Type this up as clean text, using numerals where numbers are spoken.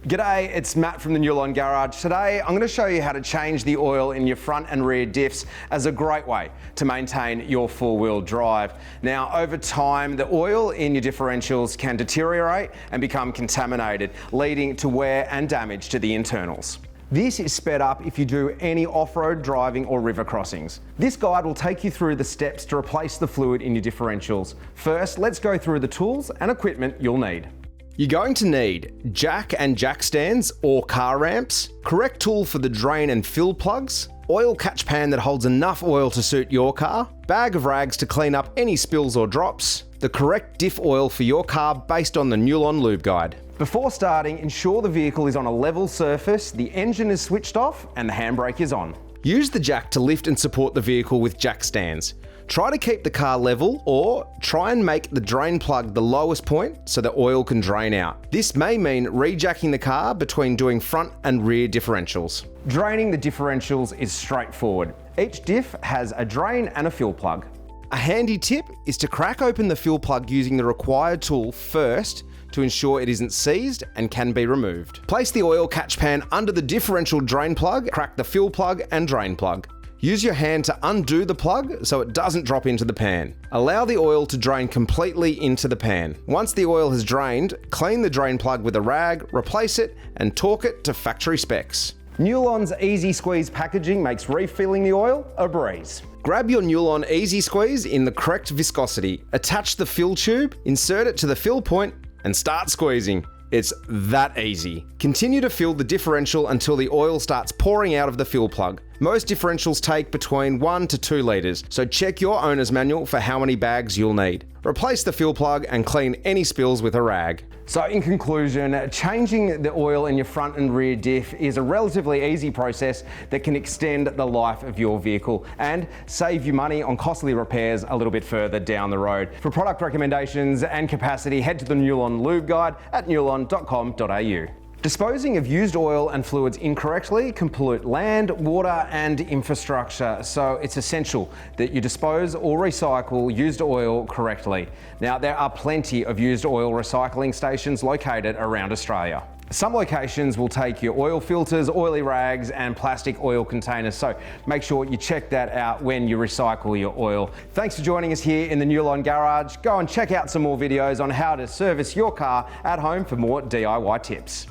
G'day, it's Matt from the Newline Garage. Today I'm going to show you how to change the oil in your front and rear diffs as a great way to maintain your four-wheel drive. Now, over time, the oil in your differentials can deteriorate and become contaminated, leading to wear and damage to the internals. This is sped up if you do any off-road driving or river crossings. This guide will take you through the steps to replace the fluid in your differentials. First, let's go through the tools and equipment you'll need. You're going to need jack and jack stands or car ramps, correct tool for the drain and fill plugs, oil catch pan that holds enough oil to suit your car, bag of rags to clean up any spills or drops, the correct diff oil for your car based on the Newline Lube Guide. Before starting, ensure the vehicle is on a level surface, the engine is switched off and the handbrake is on. Use the jack to lift and support the vehicle with jack stands. Try to keep the car level or try and make the drain plug the lowest point so the oil can drain out. This may mean rejacking the car between doing front and rear differentials. Draining the differentials is straightforward. Each diff has a drain and a fill plug. A handy tip is to crack open the fill plug using the required tool first to ensure it isn't seized and can be removed. Place the oil catch pan under the differential drain plug, crack the fill plug and drain plug. Use your hand to undo the plug so it doesn't drop into the pan. Allow the oil to drain completely into the pan. Once the oil has drained, clean the drain plug with a rag, replace it, and torque it to factory specs. Newline's Easy Squeeze packaging makes refilling the oil a breeze. Grab your Newline Easy Squeeze in the correct viscosity, attach the fill tube, insert it to the fill point, and start squeezing. It's that easy. Continue to fill the differential until the oil starts pouring out of the fill plug. Most differentials take between 1 to 2 litres, so check your owner's manual for how many bags you'll need. Replace the fill plug and clean any spills with a rag. So in conclusion, changing the oil in your front and rear diff is a relatively easy process that can extend the life of your vehicle and save you money on costly repairs a little bit further down the road. For product recommendations and capacity, head to the Newline Lube Guide at newline.com.au. Disposing of used oil and fluids incorrectly can pollute land, water and infrastructure, so it's essential that you dispose or recycle used oil correctly. Now, there are plenty of used oil recycling stations located around Australia. Some locations will take your oil filters, oily rags and plastic oil containers, so make sure you check that out when you recycle your oil. Thanks for joining us here in the Newline Garage. Go and check out some more videos on how to service your car at home for more DIY tips.